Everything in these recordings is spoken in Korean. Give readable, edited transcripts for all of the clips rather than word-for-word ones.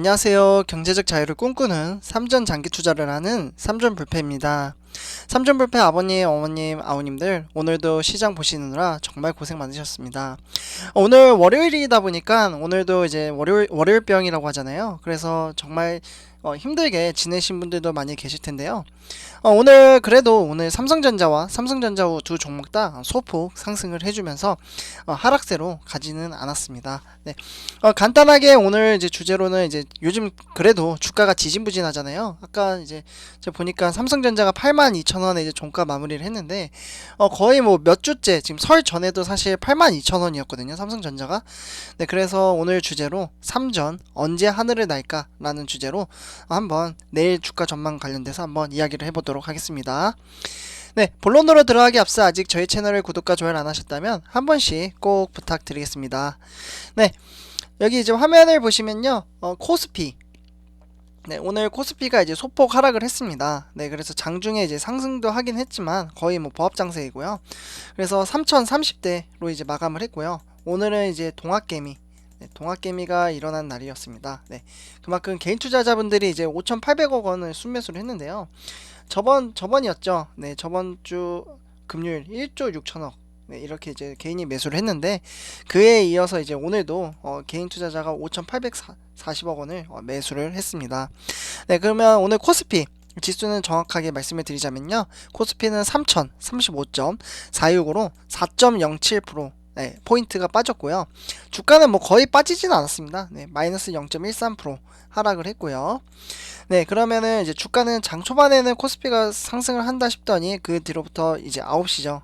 안녕하세요. 경제적 자유를 꿈꾸는 삼전 장기 투자를 하는 삼전 불패입니다. 삼전 불패 아버님, 어머님, 아우님들 오늘도 시장 보시느라 정말 고생 많으셨습니다. 오늘 월요일이다 보니까 오늘도 이제 월요일병이라고 하잖아요. 그래서 정말 힘들게 지내신 분들도 많이 계실 텐데요. 오늘 그래도 오늘 삼성전자와 삼성전자후 두 종목 다 소폭 상승을 해주면서 하락세로 가지는 않았습니다. 네. 간단하게 오늘 이제 주제로는 이제 요즘 그래도 주가가 지진부진하잖아요. 아까 이제 제가 보니까 삼성전자가 82,000원에 이제 종가 마무리를 했는데 거의 뭐 몇 주째 지금 설 전에도 사실 82,000원이었거든요. 삼성전자가. 네, 그래서 오늘 주제로 삼전 언제 하늘을 날까라는 주제로 한번 내일 주가 전망 관련돼서 한번 이야기를 해보도록 하겠습니다. 네, 본론으로 들어가기 앞서 아직 저희 채널을 구독과 좋아요 안 하셨다면 한 번씩 꼭 부탁드리겠습니다. 네, 여기 이제 화면을 보시면요, 코스피. 네, 오늘 코스피가 이제 소폭 하락을 했습니다. 네, 그래서 장중에 이제 상승도 하긴 했지만 거의 뭐 보합 장세이고요. 그래서 3030대로 이제 마감을 했고요. 오늘은 이제 동학개미, 네, 동학개미가 일어난 날이었습니다. 네, 그만큼 개인 투자자분들이 이제 5,800억 원을 순매수를 했는데요. 저번이었죠. 네, 저번 주 금요일 1조 6천억. 네, 이렇게 이제 개인이 매수를 했는데 그에 이어서 이제 오늘도 개인 투자자가 5,840억 원을 매수를 했습니다. 네, 그러면 오늘 코스피 지수는 정확하게 말씀을 드리자면요. 코스피는 3,035.46으로 4.07% 네, 포인트가 빠졌고요. 주가는 뭐 거의 빠지진 않았습니다. 네, 마이너스 0.13% 하락을 했고요. 네, 그러면은 이제 주가는 장 초반에는 코스피가 상승을 한다 싶더니 그 뒤로부터 이제 9시죠.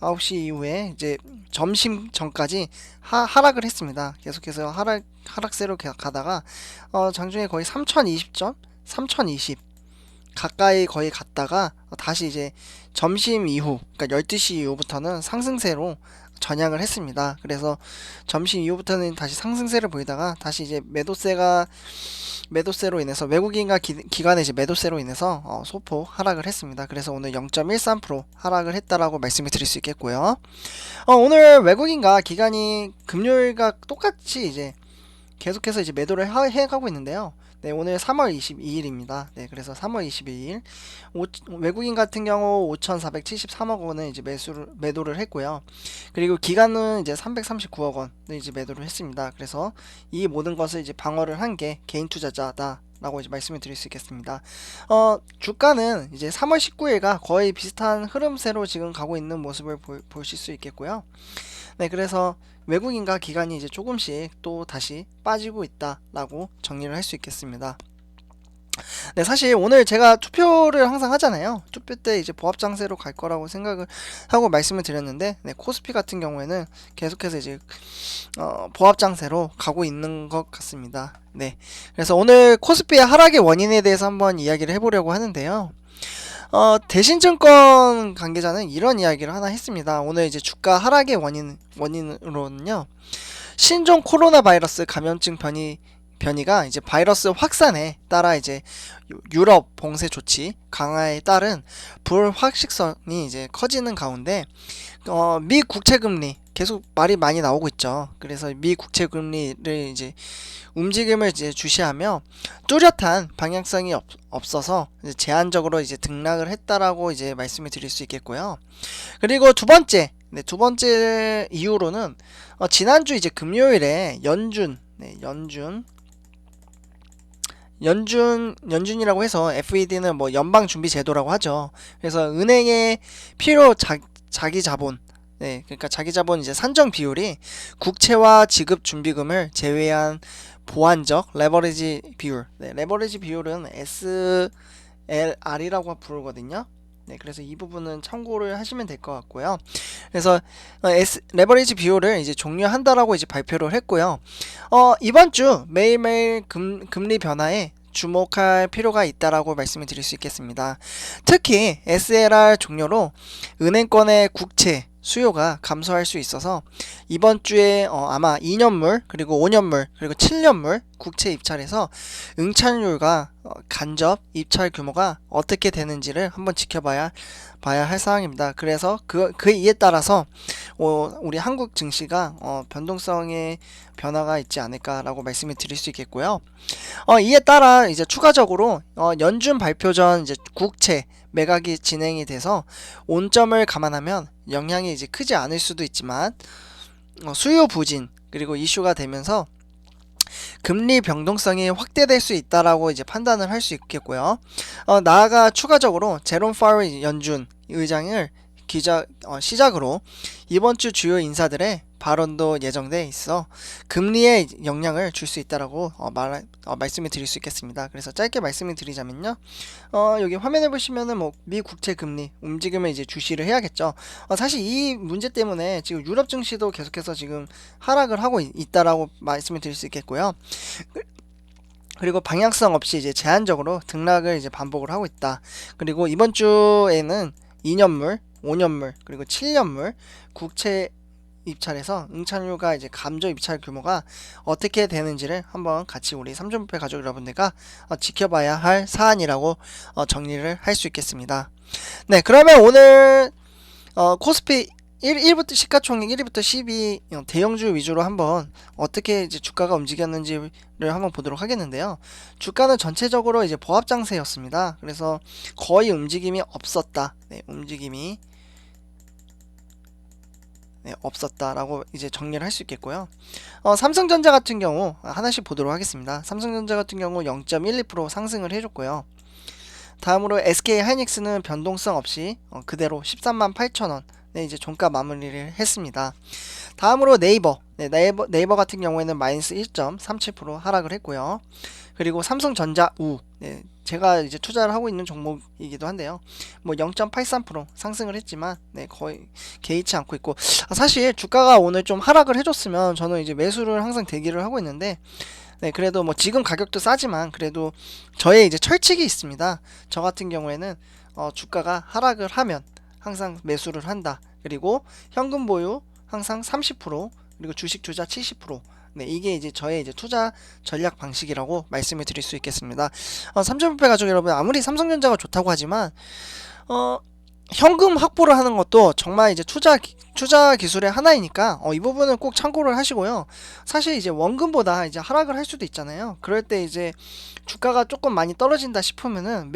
9시 이후에 이제 점심 전까지 하락을 했습니다. 계속해서 하락세로 가다가 장중에 거의 3020점, 3020 가까이 거의 갔다가 다시 이제 점심 이후, 그러니까 12시 이후부터는 상승세로 전향을 했습니다. 그래서 점심 이후부터는 다시 상승세를 보이다가 다시 이제 매도세로 인해서 외국인과 기관의 이제 매도세로 인해서 소폭 하락을 했습니다. 그래서 오늘 0.13% 하락을 했다라고 말씀을 드릴 수 있겠고요. 오늘 외국인과 기관이 금요일과 똑같이 이제 계속해서 이제 매도를 해가고 있는데요. 네, 오늘 3월 22일입니다. 네, 그래서 3월 22일 외국인 같은 경우 5,473억 원을 이제 매도를 했고요. 그리고 기간은 이제 339억 원을 이제 매도를 했습니다. 그래서 이 모든 것을 이제 방어를 한 게 개인 투자자다. 라고 이제 말씀을 드릴 수 있겠습니다. 주가는 이제 3월 19일과 거의 비슷한 흐름세로 지금 가고 있는 모습을 보실 수 있겠고요. 네, 그래서 외국인과 기관이 이제 조금씩 또 다시 빠지고 있다라고 정리를 할 수 있겠습니다. 네, 사실 오늘 제가 투표를 항상 하잖아요. 투표 때 이제 보합 장세로 갈 거라고 생각을 하고 말씀을 드렸는데, 네, 코스피 같은 경우에는 계속해서 이제 보합 장세로 가고 있는 것 같습니다. 네, 그래서 오늘 코스피의 하락의 원인에 대해서 한번 이야기를 해보려고 하는데요. 대신증권 관계자는 이런 이야기를 하나 했습니다. 오늘 이제 주가 하락의 원인으로는요, 신종 코로나 바이러스 감염증 변이가 이제 바이러스 확산에 따라 이제 유럽 봉쇄 조치 강화에 따른 불확실성이 이제 커지는 가운데 미 국채 금리 계속 말이 많이 나오고 있죠. 그래서 미 국채 금리를 이제 움직임을 이제 주시하며 뚜렷한 방향성이 없어서 이제 제한적으로 이제 등락을 했다라고 이제 말씀을 드릴 수 있겠고요. 그리고 두 번째, 네, 두 번째 이유로는 지난주 이제 금요일에 연준이라고 해서 FED는 뭐 연방준비제도라고 하죠. 그래서 은행의 필요 자기 자본, 네, 그러니까 자기 자본 이제 산정 비율이 국채와 지급 준비금을 제외한 보완적 레버리지 비율, 네, 레버리지 비율은 SLR이라고 부르거든요. 네, 그래서 이 부분은 참고를 하시면 될 것 같고요. 그래서 레버리지 비율을 이제 종료한다라고 이제 발표를 했고요. 이번 주 매일매일 금리 변화에 주목할 필요가 있다라고 말씀을 드릴 수 있겠습니다. 특히 SLR 종료로 은행권의 국채 수요가 감소할 수 있어서 이번 주에 아마 2년물 그리고 5년물 그리고 7년물 국채 입찰에서 응찰률과 간접 입찰 규모가 어떻게 되는지를 한번 지켜봐야 할 사항입니다. 그래서 그 이에 따라서 우리 한국 증시가 변동성에 변화가 있지 않을까라고 말씀을 드릴 수 있겠고요. 이에 따라 이제 추가적으로 연준 발표 전 이제 국채 매각이 진행이 돼서 온점을 감안하면 영향이 이제 크지 않을 수도 있지만 수요 부진 그리고 이슈가 되면서 금리 변동성이 확대될 수 있다라고 이제 판단을 할 수 있겠고요. 나아가 추가적으로 제롬 파월 연준 의장을 시작으로 이번 주 주요 인사들의 발언도 예정돼 있어 금리에 영향을 줄 수 있다라고 말씀을 드릴 수 있겠습니다. 그래서 짧게 말씀을 드리자면요, 여기 화면에 보시면은 뭐 미 국채 금리 움직임을 이제 주시를 해야겠죠. 사실 이 문제 때문에 지금 유럽 증시도 계속해서 지금 하락을 하고 있다라고 말씀을 드릴 수 있겠고요. 그리고 방향성 없이 이제 제한적으로 등락을 이제 반복을 하고 있다. 그리고 이번 주에는 2년물, 5년물, 그리고 7년물 국채 입찰에서 응찰료가 이제 감조 입찰 규모가 어떻게 되는지를 한번 같이 우리 삼종부패 가족 여러분들과 지켜봐야 할 사안이라고 정리를 할 수 있겠습니다. 네, 그러면 오늘 코스피 1부터 시가총액 1위부터 10위 대형주 위주로 한번 어떻게 이제 주가가 움직였는지를 한번 보도록 하겠는데요. 주가는 전체적으로 이제 보합 장세였습니다. 그래서 거의 움직임이 없었다. 네, 움직임이 없었다라고 이제 정리를 할 수 있겠고요. 삼성전자 같은 경우 하나씩 보도록 하겠습니다. 삼성전자 같은 경우 0.12% 상승을 해줬고요. 다음으로 SK 하이닉스는 변동성 없이 그대로 13만 8천원 이제 종가 마무리를 했습니다. 다음으로 네이버. 네이버 같은 경우에는 마이너스 1.37% 하락을 했고요. 그리고 삼성전자 우. 제가 이제 투자를 하고 있는 종목이기도 한데요. 뭐 0.83% 상승을 했지만 거의 개의치 않고 있고, 사실 주가가 오늘 좀 하락을 해줬으면 저는 이제 매수를 항상 대기를 하고 있는데, 그래도 뭐 지금 가격도 싸지만 그래도 저의 이제 철칙이 있습니다. 저 같은 경우에는 주가가 하락을 하면 항상 매수를 한다. 그리고 현금 보유 항상 30%, 그리고 주식 투자 70%. 이게 이제 저의 이제 투자 전략 방식이라고 말씀을 드릴 수 있겠습니다. 삼성부패 가족 여러분, 아무리 삼성전자가 좋다고 하지만 현금 확보를 하는 것도 정말 이제 투자 기술의 하나이니까 이 부분은 꼭 참고를 하시고요. 사실 이제 원금보다 이제 하락을 할 수도 있잖아요. 그럴 때 이제 주가가 조금 많이 떨어진다 싶으면은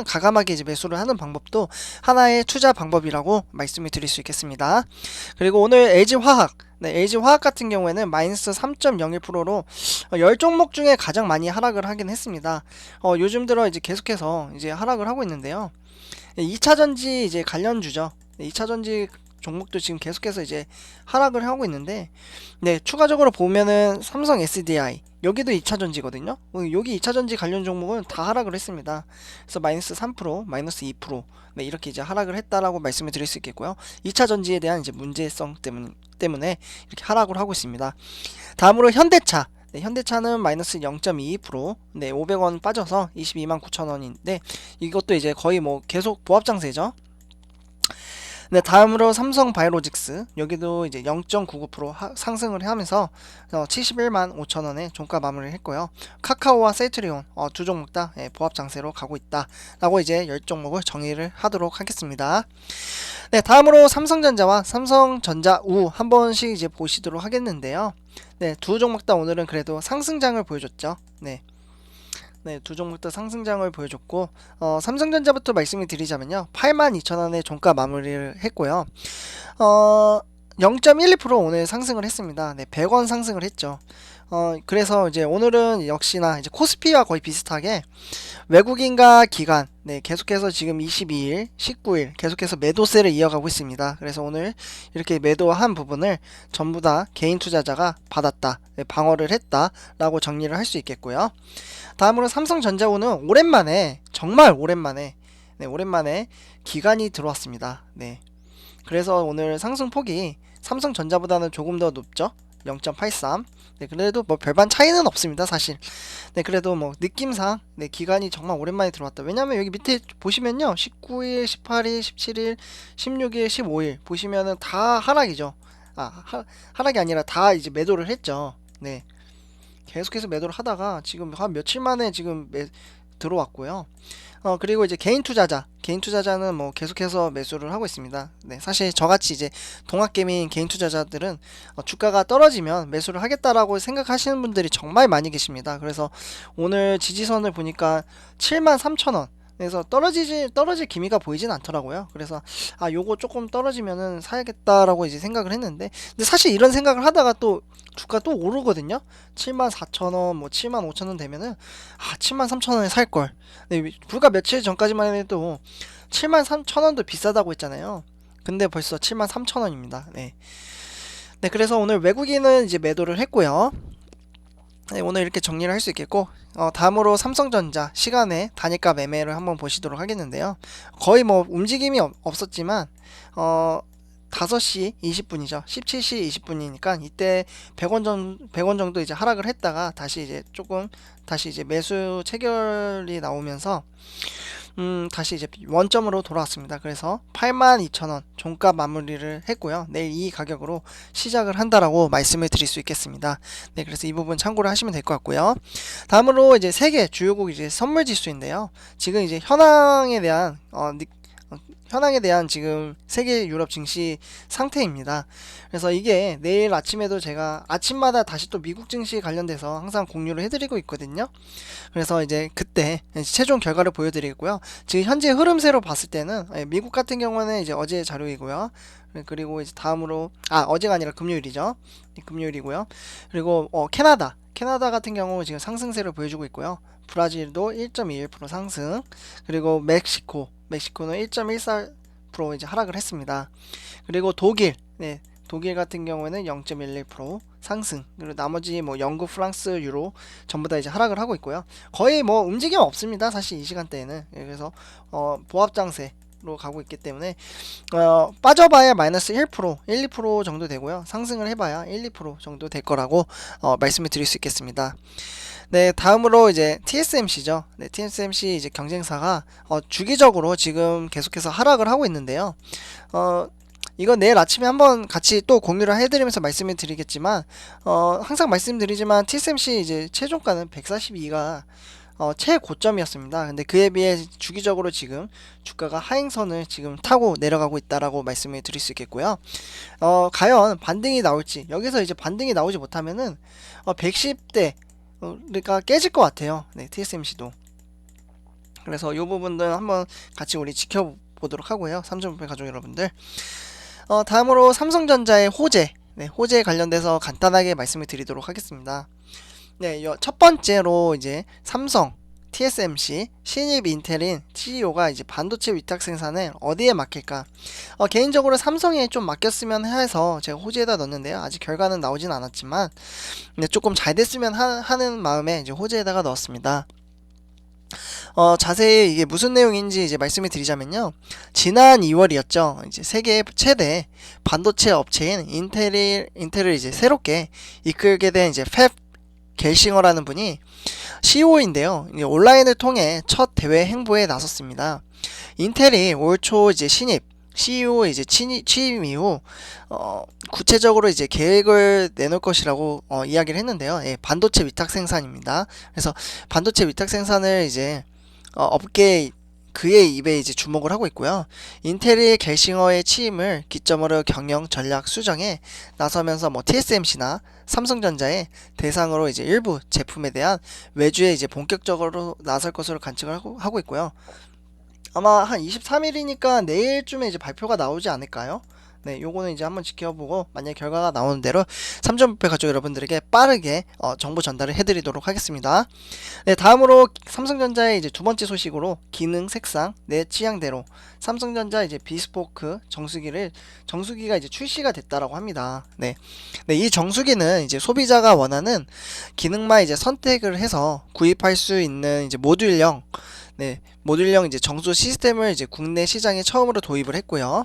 가감하게 이제 매수를 하는 방법도 하나의 투자 방법이라고 말씀을 드릴 수 있겠습니다. 그리고 오늘 LG화학, LG화학 같은 경우에는 마이너스 3.01%로 10종목 중에 가장 많이 하락을 하긴 했습니다. 요즘 들어 이제 계속해서 이제 하락을 하고 있는데요. 2차전지 이제 관련주죠. 2차전지 종목도 지금 계속해서 이제 하락을 하고 있는데, 추가적으로 보면은 삼성 SDI 여기도 2차전지거든요. 여기 2차전지 관련 종목은 다 하락을 했습니다. 그래서 마이너스 3%, 마이너스 2%, 이렇게 이제 하락을 했다라고 말씀을 드릴 수 있겠고요. 2차전지에 대한 이제 문제성 때문에 이렇게 하락을 하고 있습니다. 다음으로 현대차. 현대차는 마이너스 0.22%, 500원 빠져서 22만 9천원인데 이것도 이제 거의 뭐 계속 보합 장세죠. 다음으로 삼성바이오로직스, 여기도 이제 0.99% 상승을 하면서 71만 5천원에 종가 마무리를 했고요. 카카오와 셀트리온 두 종목 다 보합 장세로 가고 있다 라고 이제 10종목을 정리를 하도록 하겠습니다. 다음으로 삼성전자와 삼성전자 우 한 번씩 이제 보시도록 하겠는데요. 두 종목 다 오늘은 그래도 상승장을 보여줬죠. 두 종목 다 상승장을 보여줬고, 삼성전자부터 말씀을 드리자면요, 82,000원에 종가 마무리를 했고요. 0.12% 오늘 상승을 했습니다. 100원 상승을 했죠. 그래서 이제 오늘은 역시나 이제 코스피와 거의 비슷하게 외국인과 기관, 계속해서 지금 22일, 19일 계속해서 매도세를 이어가고 있습니다. 그래서 오늘 이렇게 매도한 부분을 전부 다 개인 투자자가 받았다, 방어를 했다라고 정리를 할 수 있겠고요. 다음으로 삼성전자우는 오랜만에, 정말 오랜만에, 오랜만에 기관이 들어왔습니다. 그래서 오늘 상승폭이 삼성전자보다는 조금 더 높죠. 0.83. 그래도 뭐 별반 차이는 없습니다, 사실. 그래도 뭐 느낌상 기간이 정말 오랜만에 들어왔다. 왜냐면 여기 밑에 보시면요, 19일, 18일, 17일, 16일, 15일 보시면은 다 하락이죠. 하락이 아니라 다 이제 매도를 했죠. 계속해서 매도를 하다가 지금 한 며칠 만에 지금 들어왔고요. 그리고 이제 개인 투자자는 뭐 계속해서 매수를 하고 있습니다. 네, 사실 저같이 이제 동학개미인 개인 투자자들은 주가가 떨어지면 매수를 하겠다라고 생각하시는 분들이 정말 많이 계십니다. 그래서 오늘 지지선을 보니까 73,000원. 그래서 떨어질 기미가 보이진 않더라고요. 그래서 요거 조금 떨어지면은 사야겠다라고 이제 생각을 했는데, 근데 사실 이런 생각을 하다가 또 주가 또 오르거든요. 74,000원, 뭐 75,000원 되면은 73,000원에 살 걸. 네, 불과 며칠 전까지만 해도 73,000원도 비싸다고 했잖아요. 근데 벌써 73,000원입니다. 네. 네, 그래서 오늘 외국인은 이제 매도를 했고요. 네, 오늘 이렇게 정리를 할 수 있겠고, 다음으로 삼성전자 시간에 단일가 매매를 한번 보시도록 하겠는데요. 거의 뭐 움직임이 없었지만 5시 20분이죠. 17시 20분이니까 이때 100원 정도 이제 하락을 했다가 다시 이제 매수 체결이 나오면서 다시 이제 원점으로 돌아왔습니다. 그래서 82,000원 종가 마무리를 했고요. 내일 이 가격으로 시작을 한다라고 말씀을 드릴 수 있겠습니다. 네, 그래서 이 부분 참고를 하시면 될 것 같고요. 다음으로 이제 세계 주요국 이제 선물 지수인데요. 지금 이제 현황에 대한 지금 세계 유럽 증시 상태입니다. 그래서 이게 내일 아침에도 제가 아침마다 다시 또 미국 증시 관련돼서 항상 공유를 해드리고 있거든요. 그래서 이제 그때 최종 결과를 보여드리고요. 지금 현재 흐름세로 봤을 때는 미국 같은 경우는 이제 어제 자료이고요. 그리고 이제 다음으로 어제가 아니라 금요일이죠. 금요일이고요. 그리고 캐나다 같은 경우 지금 상승세를 보여주고 있고요. 브라질도 1.21% 상승, 그리고 멕시코는 1.14% 이제 하락을 했습니다. 그리고 독일 같은 경우에는 0.11% 상승, 그리고 나머지 뭐 영국, 프랑스, 유로 전부 다 이제 하락을 하고 있고요. 거의 뭐 움직임 없습니다. 사실 이 시간대에는. 그래서 보합장세 로 가고 있기 때문에 빠져봐야 마이너스 1%, 2% 정도 되고요. 상승을 해봐야 2% 정도 될 거라고 말씀을 드릴 수 있겠습니다. 네, 다음으로 이제 TSMC죠. 네, TSMC 이제 경쟁사가 주기적으로 지금 계속해서 하락을 하고 있는데요. 이건 내일 아침에 한번 같이 또 공유를 해드리면서 말씀을 드리겠지만, 항상 말씀드리지만 TSMC 이제 최종가는 142가 최고점이었습니다. 근데 그에 비해 주기적으로 지금 주가가 하행선을 지금 타고 내려가고 있다라고 말씀을 드릴 수 있겠고요. 과연 반등이 나올지, 여기서 이제 반등이 나오지 못하면은 110대 그러니까 깨질 것 같아요. 네, TSMC도. 그래서 이 부분들 한번 같이 우리 지켜보도록 하고요. 삼성물산 가족 여러분들. 다음으로 삼성전자의 호재, 네, 호재 관련돼서 간단하게 말씀을 드리도록 하겠습니다. 네, 첫 번째로 이제 삼성, TSMC, 신입 인텔인 CEO가 이제 반도체 위탁 생산을 어디에 맡길까? 개인적으로 삼성에 좀 맡겼으면 해서 제가 호재에다 넣었는데요. 아직 결과는 나오진 않았지만, 네, 조금 잘 됐으면 하는 마음에 이제 호재에다가 넣었습니다. 자세히 이게 무슨 내용인지 이제 말씀을 드리자면요. 지난 2월이었죠. 이제 세계 최대 반도체 업체인 인텔을 이제 새롭게 이끌게 된 이제 팹 겔싱어라는 분이 CEO인데요. 온라인을 통해 첫 대회 행보에 나섰습니다. 인텔이 올 초 이제 신입 CEO 이제 취임 이후 구체적으로 이제 계획을 내놓을 것이라고 이야기를 했는데요. 예, 반도체 위탁 생산입니다. 그래서 반도체 위탁 생산을 이제 그의 입에 이제 주목을 하고 있고요. 인텔이 겔싱어의 취임을 기점으로 경영 전략 수정에 나서면서 뭐 TSMC나 삼성전자의 대상으로 이제 일부 제품에 대한 외주에 이제 본격적으로 나설 것으로 관측을 하고 있고요. 아마 한 23일이니까 내일쯤에 이제 발표가 나오지 않을까요? 네, 요거는 이제 한번 지켜보고 만약 결과가 나오는 대로 삼성부패 가족 여러분들에게 빠르게 정보 전달을 해드리도록 하겠습니다. 네, 다음으로 삼성전자의 이제 두 번째 소식으로 기능 색상 내 취향대로 삼성전자 이제 비스포크 정수기가 이제 출시가 됐다라고 합니다. 네, 이 정수기는 이제 소비자가 원하는 기능만 이제 선택을 해서 구입할 수 있는 이제 모듈형 이제 정수 시스템을 이제 국내 시장에 처음으로 도입을 했고요.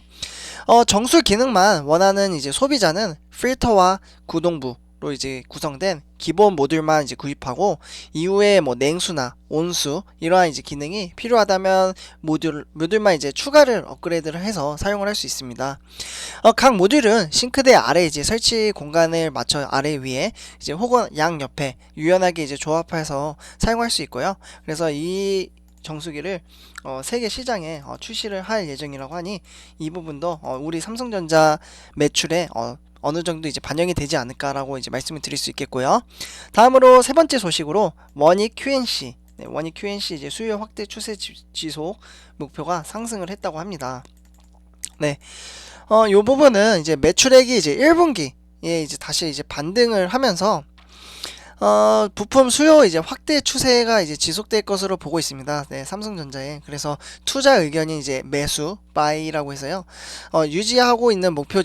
정수 기능만 원하는 이제 소비자는 필터와 구동부 로 이제 구성된 기본 모듈만 이제 구입하고 이후에 뭐 냉수나 온수 이러한 이제 기능이 필요하다면 모듈만 이제 추가를 업그레이드를 해서 사용을 할 수 있습니다. 각 모듈은 싱크대 아래 이제 설치 공간을 맞춰 아래 위에 이제 혹은 양 옆에 유연하게 이제 조합해서 사용할 수 있고요. 그래서 이 정수기를 세계 시장에 출시를 할 예정이라고 하니 이 부분도 우리 삼성전자 매출에 어느 정도 이제 반영이 되지 않을까라고 이제 말씀을 드릴 수 있겠고요. 다음으로 세 번째 소식으로 원익 QNC, 원익 QNC 이제 수요 확대 추세 지속 목표가 상승을 했다고 합니다. 네, 요 부분은 이제 매출액이 이제 1분기에 이제 다시 이제 반등을 하면서 부품 수요 이제 확대 추세가 이제 지속될 것으로 보고 있습니다. 네, 삼성전자에. 그래서 투자 의견이 이제 매수, 바이라고 해서요. 유지하고 있는 목표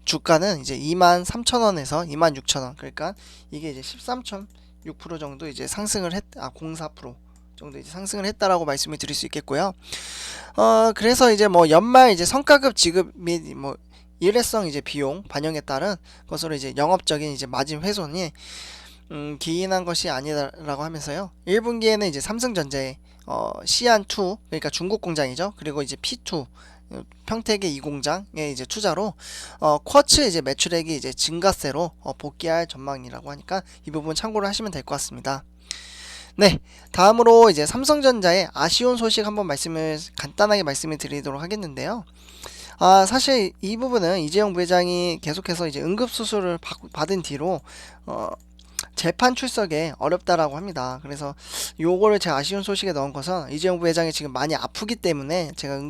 주가는 이제 23,000원에서 26,000원. 그러니까 이게 이제 13.6% 정도 이제 상승을 04% 정도 이제 상승을 했다라고 말씀을 드릴 수 있겠고요. 그래서 이제 뭐 연말 이제 성과급 지급 및 뭐 일회성 이제 비용 반영에 따른 것으로 이제 영업적인 이제 마진 훼손이 기인한 것이 아니라고 하면서요. 1분기에는 이제 삼성전자의 시안2 그러니까 중국 공장이죠. 그리고 이제 P2 평택의 이 공장에 이제 투자로 쿼츠 이제 매출액이 이제 증가세로 복귀할 전망이라고 하니까 이 부분 참고를 하시면 될 것 같습니다. 네, 다음으로 이제 삼성전자의 아쉬운 소식 한번 간단하게 말씀을 드리도록 하겠는데요. 사실 이 부분은 이재용 부회장이 계속해서 이제 응급수술을 받은 뒤로 재판 출석에 어렵다라고 합니다. 그래서 요거를 제가 아쉬운 소식에 넣은 것은 이재용 부회장이 지금 많이 아프기 때문에 제가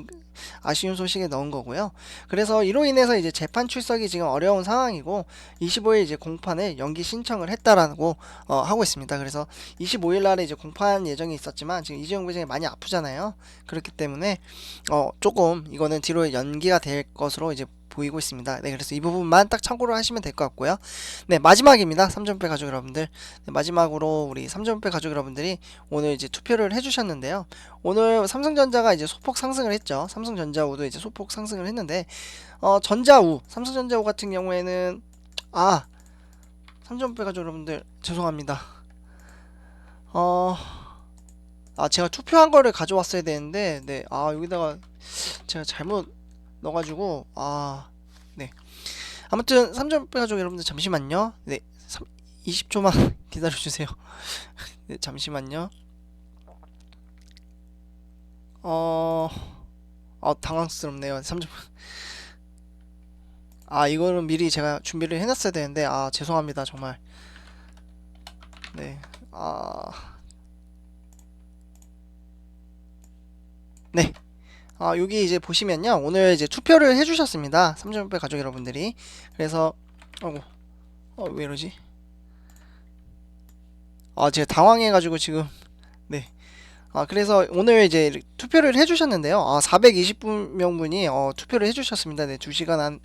아쉬운 소식에 넣은 거고요. 그래서 이로 인해서 이제 재판 출석이 지금 어려운 상황이고 25일 이제 공판을 연기 신청을 했다라고 하고 있습니다. 그래서 25일 날에 이제 공판 예정이 있었지만 지금 이재용 부회장이 많이 아프잖아요. 그렇기 때문에 조금 이거는 뒤로 연기가 될 것으로 이제 보이고 있습니다. 네, 그래서 이 부분만 딱 참고로 하시면 될 것 같고요. 네, 마지막입니다. 삼전패 가족 여러분들. 네, 마지막으로 우리 삼전패 가족 여러분들이 오늘 이제 투표를 해주셨는데요. 오늘 삼성전자가 이제 소폭 상승을 했죠. 삼성전자우도 이제 소폭 상승을 했는데, 전자우, 삼성전자우 같은 경우에는, 삼전패 가족 여러분들, 죄송합니다. 제가 투표한 거를 가져왔어야 되는데, 네, 여기다가 제가 잘못 넣어가지고 네, 아무튼 3점 빼가지고 여러분들 잠시만요. 네, 20초만 기다려주세요. 네, 잠시만요. 당황스럽네요. 3점. 이거는 미리 제가 준비를 해놨어야 되는데 죄송합니다 정말. 네, 네. 여기 이제 보시면요. 오늘 이제 투표를 해주셨습니다. 3점배 가족 여러분들이. 그래서, 왜 이러지? 제가 당황해가지고 지금, 네. 그래서 오늘 이제 투표를 해주셨는데요. 420명분이 투표를 해주셨습니다. 네, 2시간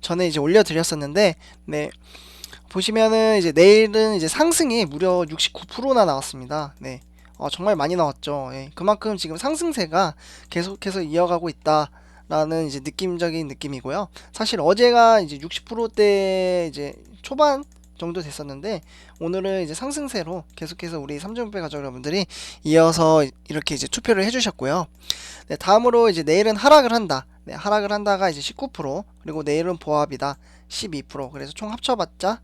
전에 이제 올려드렸었는데, 네. 보시면은 이제 내일은 이제 상승이 무려 69%나 나왔습니다. 네. 정말 많이 나왔죠. 예, 그만큼 지금 상승세가 계속해서 이어가고 있다라는 이제 느낌적인 느낌이고요. 사실 어제가 이제 60%대 이제 초반 정도 됐었는데 오늘은 이제 상승세로 계속해서 우리 삼성배 가족 여러분들이 이어서 이렇게 이제 투표를 해주셨고요. 네, 다음으로 이제 내일은 하락을 한다. 네, 하락을 한다가 이제 19% 그리고 내일은 보합이다 12%. 그래서 총 합쳐봤자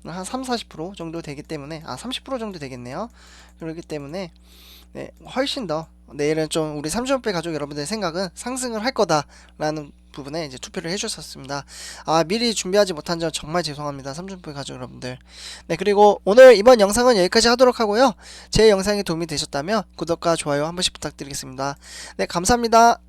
한 3-40% 정도 되기 때문에 30% 정도 되겠네요. 그렇기 때문에 네, 훨씬 더 내일은 좀 우리 삼촌배 가족 여러분들의 생각은 상승을 할 거다라는 부분에 이제 투표를 해주셨습니다. 미리 준비하지 못한 점 정말 죄송합니다. 삼촌배 가족 여러분들. 네, 그리고 오늘 이번 영상은 여기까지 하도록 하고요. 제 영상이 도움이 되셨다면 구독과 좋아요 한 번씩 부탁드리겠습니다. 네, 감사합니다.